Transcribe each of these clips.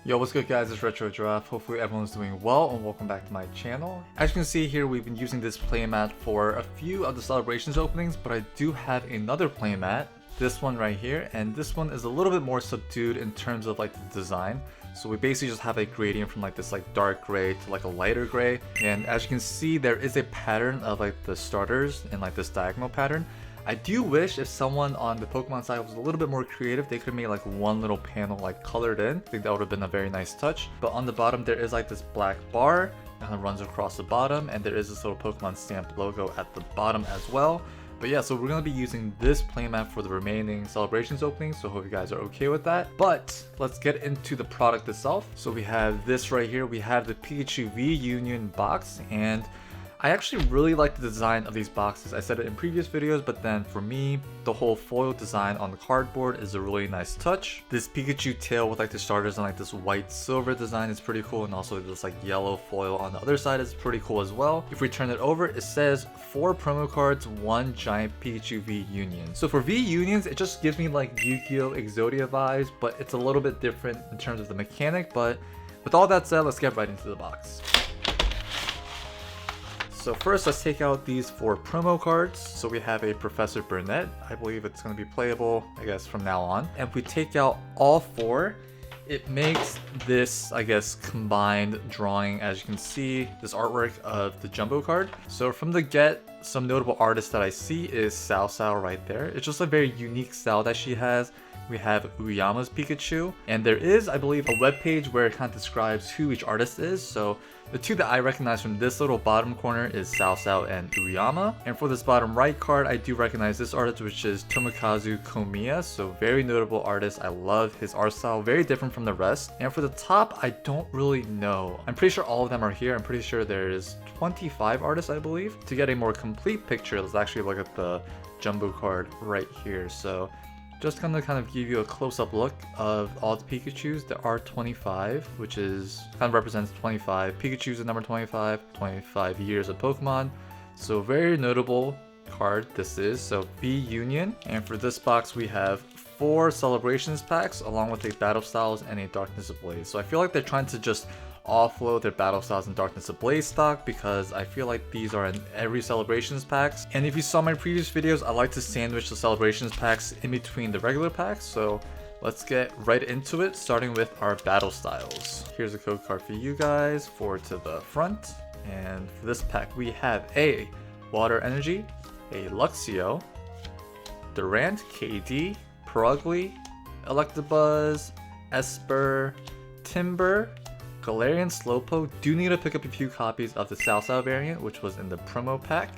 Yo, what's good guys, it's Retro Giraffe. Hopefully everyone's doing well and welcome back to my channel. As you can see here, we've been using this playmat for a few of the celebrations openings, but I do have another playmat, this one right here, and this one is a little bit more subdued in terms of like the design. So we basically just have a gradient from like this like dark gray to like a lighter gray, and as you can see there is a pattern of like the starters in like this diagonal pattern. I do wish if someone on the Pokemon side was a little bit more creative, they could have made like one little panel like colored in. I think that would have been a very nice touch. But on the bottom there is like this black bar that kind of runs across the bottom, and there is this little Pokemon stamp logo at the bottom as well. But yeah, so we're going to be using this playmat for the remaining celebrations openings, so hope you guys are okay with that. But let's get into the product itself. So we have this right here, we have the Pikachu V Union box, and I actually really like the design of these boxes. I said it in previous videos, but then for me, the whole foil design on the cardboard is a really nice touch. This Pikachu tail with like the starters and like this white silver design is pretty cool, and also this like yellow foil on the other side is pretty cool as well. If we turn it over, it says 4 promo cards, 1 giant Pikachu V Union. So for V Unions, it just gives me like Yu-Gi-Oh! Exodia vibes, but it's a little bit different in terms of the mechanic. But with all that said, let's get right into the box. So first, let's take out these 4 promo cards. So we have a Professor Burnett. I believe it's going to be playable, I guess, from now on. And if we take out all 4, it makes this, I guess, combined drawing. As you can see, this artwork of the jumbo card. So from the get, some notable artists that I see is Sao Sao right there. It's just a very unique style that she has. We have Uyama's Pikachu, and there is, I believe, a web page where it kind of describes who each artist is. So the 2 that I recognize from this little bottom corner is Sao Sao and Uyama. And for this bottom right card, I do recognize this artist, which is Tomokazu Komiya. So very notable artist. I love his art style, very different from the rest. And for the top, I don't really know. I'm pretty sure all of them are here. I'm pretty sure there's 25 artists, I believe. To get a more complete picture, let's actually look at the jumbo card right here. So just gonna kind of give you a close-up look of all the Pikachus. There are 25, which is kind of represents 25. Pikachu's the number 25, 25 years of Pokemon. So very notable card this is. So V Union. And for this box we have 4 celebrations packs along with a battle styles and a darkness ablaze. So I feel like they're trying to just offload their battle styles and darkness ablaze stock, because I feel like these are in every celebrations packs. And if you saw my previous videos, I like to sandwich the celebrations packs in between the regular packs. So let's get right into it, starting with our battle styles. Here's a code card for you guys, forward to the front. And for this pack we have a Water Energy, a Luxio, Durant, KD, Purugly, Electabuzz, Esper, Timber, Galarian Slowpoke. Do need to pick up a few copies of the Sao Sao variant, which was in the promo pack,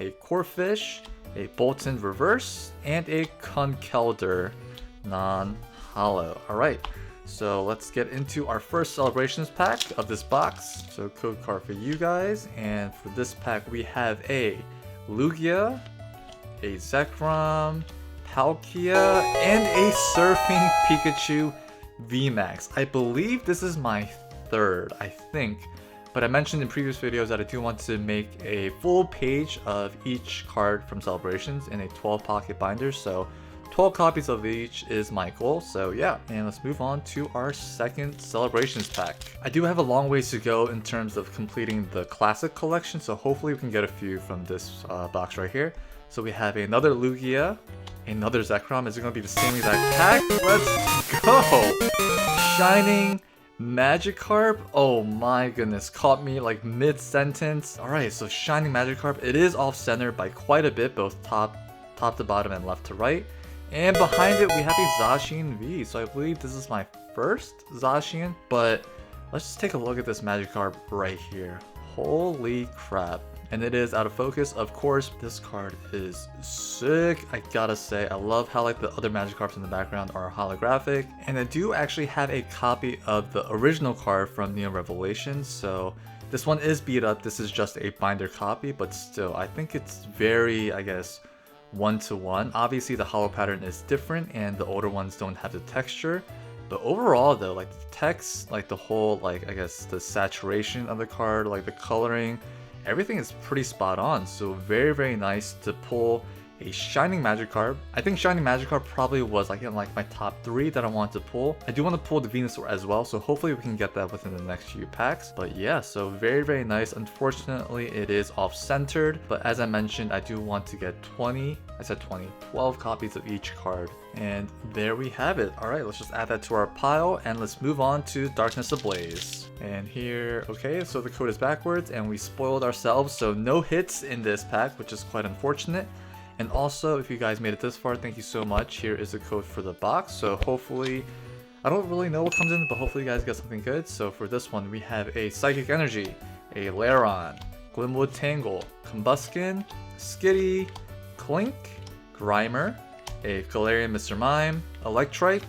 a Corphish, a Bolton Reverse, and a Conkeldurr non-holo. Alright, so let's get into our first celebrations pack of this box. So code card for you guys, and for this pack we have a Lugia, a Zekrom, Palkia, and a Surfing Pikachu VMAX. I believe this is my 3rd, I think, but I mentioned in previous videos that I do want to make a full page of each card from Celebrations in a 12 pocket binder, so 12 copies of each is my goal. So yeah, and let's move on to our second Celebrations pack. I do have a long ways to go in terms of completing the classic collection, so hopefully we can get a few from this box right here. So we have another Lugia, another Zekrom. Is it going to be the same exact pack? Let's go! Shining Magikarp. Oh my goodness, caught me like mid-sentence. Alright, so Shining Magikarp. It is off-center by quite a bit, both top to bottom and left to right. And behind it we have a Zacian V. So I believe this is my first Zacian, but let's just take a look at this Magikarp right here. Holy crap. And it is out of focus, of course. This card is sick, I gotta say. I love how like the other Magikarps in the background are holographic. And I do actually have a copy of the original card from Neo Revelations. So this one is beat up. This is just a binder copy, but still, I think it's very, I guess, 1-to-1. Obviously the holo pattern is different and the older ones don't have the texture. But overall though, like the text, like the whole, like I guess the saturation of the card, like the coloring, everything is pretty spot on. So very, very nice to pull a Shining Magikarp. I think Shining Magikarp probably was like in like my top 3 that I wanted to pull. I do want to pull the Venusaur as well, so hopefully we can get that within the next few packs. But yeah, so very nice. Unfortunately, it is off-centered, but as I mentioned, I do want to get 12 copies of each card. And there we have it. Alright, let's just add that to our pile and let's move on to Darkness Ablaze. And here, okay, so the code is backwards and we spoiled ourselves, so no hits in this pack, which is quite unfortunate. And also, if you guys made it this far, thank you so much. Here is the code for the box, so hopefully, I don't really know what comes in, but hopefully you guys get something good. So for this one, we have a Psychic Energy, a Lairon, Glimwood Tangle, Combuskin, Skitty, Clink, Grimer, a Galarian Mr. Mime, Electrike,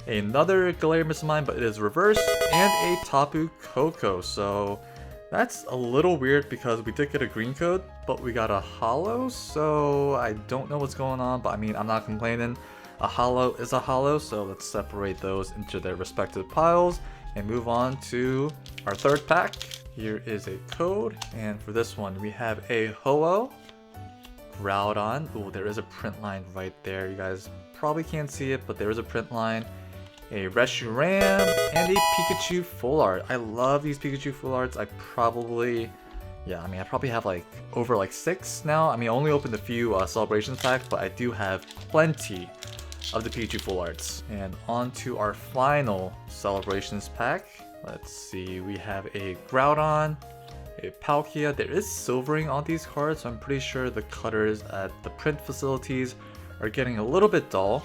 another Galarian Mr. Mime, but it is reversed, and a Tapu Koko. So that's a little weird because we did get a green code, but we got a holo, so I don't know what's going on, but I mean, I'm not complaining. A holo is a holo, so let's separate those into their respective piles and move on to our third pack. Here is a code, and for this one, we have a Ho-Oh, Groudon. Ooh, there is a print line right there. You guys probably can't see it, but there is a print line. A Reshiram, and a Pikachu full art. I love these Pikachu full arts. I probably have like over like 6 now. I mean, I only opened a few Celebrations packs, but I do have plenty of the Pikachu full arts. And on to our final Celebrations pack. Let's see, we have a Groudon, a Palkia. There is silvering on these cards, so I'm pretty sure the cutters at the print facilities are getting a little bit dull.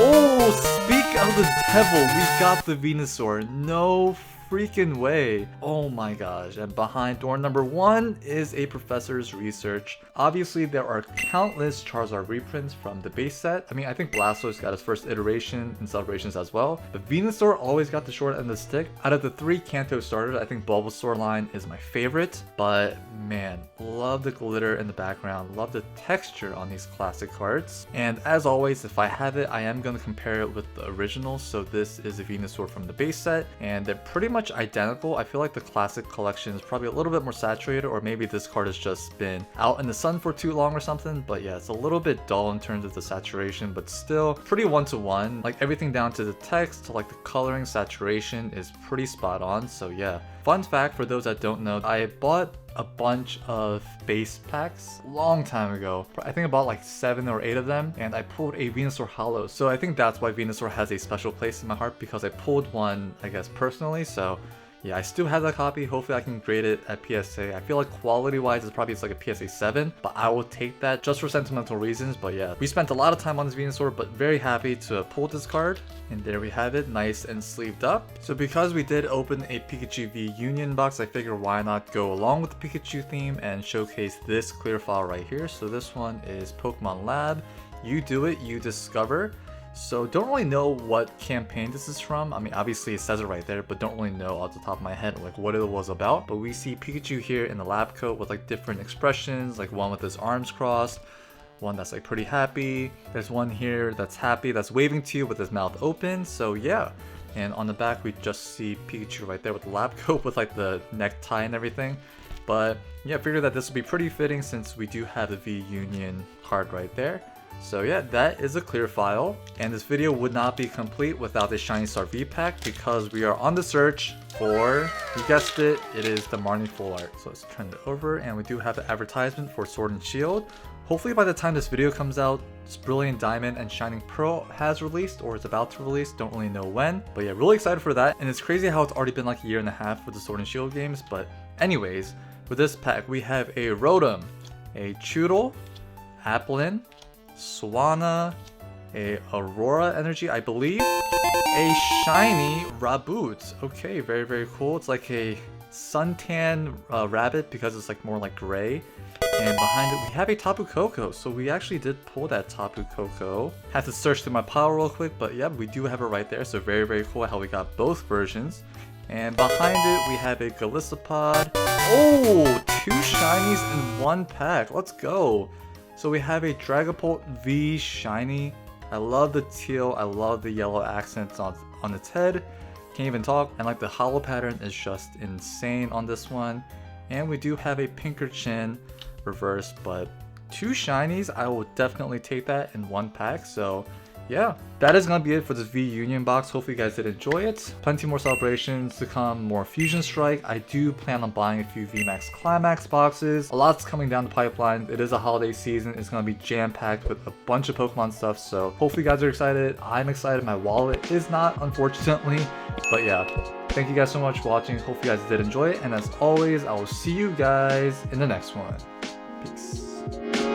Oh, speak of the devil, we got the Venusaur. No freaking way. Oh my gosh. And behind door number 1 is a Professor's Research. Obviously, there are countless Charizard reprints from the base set. I mean, I think Blastoise got his first iteration in Celebrations as well. But Venusaur always got the short end of the stick. Out of the 3 Kanto starters, I think Bulbasaur line is my favorite. But man, love the glitter in the background. Love the texture on these classic cards. And as always, if I have it, I am going to compare it with the original. So this is a Venusaur from the base set, and they're pretty much identical. I feel like the classic collection is probably a little bit more saturated, or maybe this card has just been out in the sun for too long or something. But yeah, it's a little bit dull in terms of the saturation, but still pretty one-to-one. Like everything down to the text to like the coloring, saturation is pretty spot on. So yeah. Fun fact for those that don't know, I bought a bunch of base packs long time ago. I think I bought like 7 or 8 of them, and I pulled a Venusaur Holo. So I think that's why Venusaur has a special place in my heart, because I pulled one, I guess, personally. So yeah, I still have that copy. Hopefully I can grade it at PSA. I feel like quality wise it's probably like a PSA 7, but I will take that just for sentimental reasons. But yeah, we spent a lot of time on this Venusaur, but very happy to have pulled this card. And there we have it, nice and sleeved up. So because we did open a Pikachu V Union box, I figured why not go along with the Pikachu theme and showcase this clear file right here. So this one is Pokemon Lab. You do it, you discover. So don't really know what campaign this is from. I mean, obviously it says it right there, but don't really know off the top of my head like what it was about. But we see Pikachu here in the lab coat with like different expressions, like one with his arms crossed, one that's like pretty happy. There's one here that's happy, that's waving to you with his mouth open. So yeah. And on the back we just see Pikachu right there with the lab coat with like the necktie and everything. But yeah, I figured that this would be pretty fitting since we do have the V Union card right there. So yeah, that is a clear file, and this video would not be complete without the Shiny Star V pack, because we are on the search for, you guessed it, it is the Marnie full art. So let's turn it over, and we do have the advertisement for Sword and Shield. Hopefully by the time this video comes out, Brilliant Diamond and Shining Pearl has released, or is about to release, don't really know when. But yeah, really excited for that, and it's crazy how it's already been like a year and a half with the Sword and Shield games. But anyways, with this pack we have a Rotom, a Choodle, Applin, Swanna, a Aurora Energy, I believe, a shiny Raboot. Okay, very cool. It's like a suntan rabbit because it's like more like gray. And behind it we have a Tapu Koko. So we actually did pull that Tapu Koko. Had to search through my pile real quick, but yeah, we do have it right there. So very cool how we got both versions. And behind it we have a Golisopod. Oh, 2 shinies in 1 pack. Let's go. So we have a Dragapult V Shiny. I love the teal, I love the yellow accents on its head. Can't even talk. And like the hollow pattern is just insane on this one. And we do have a Pinkerchin reverse, but 2 shinies, I will definitely take that in 1 pack. So yeah, that is gonna be it for this V Union box. Hopefully you guys did enjoy it. Plenty more celebrations to come, more Fusion Strike. I do plan on buying a few VMAX Climax boxes. A lot's coming down the pipeline. It is a holiday season. It's gonna be jam-packed with a bunch of Pokemon stuff, so hopefully you guys are excited. I'm excited. My wallet is not, unfortunately, but yeah. Thank you guys so much for watching. Hope you guys did enjoy it, and as always, I will see you guys in the next one. Peace.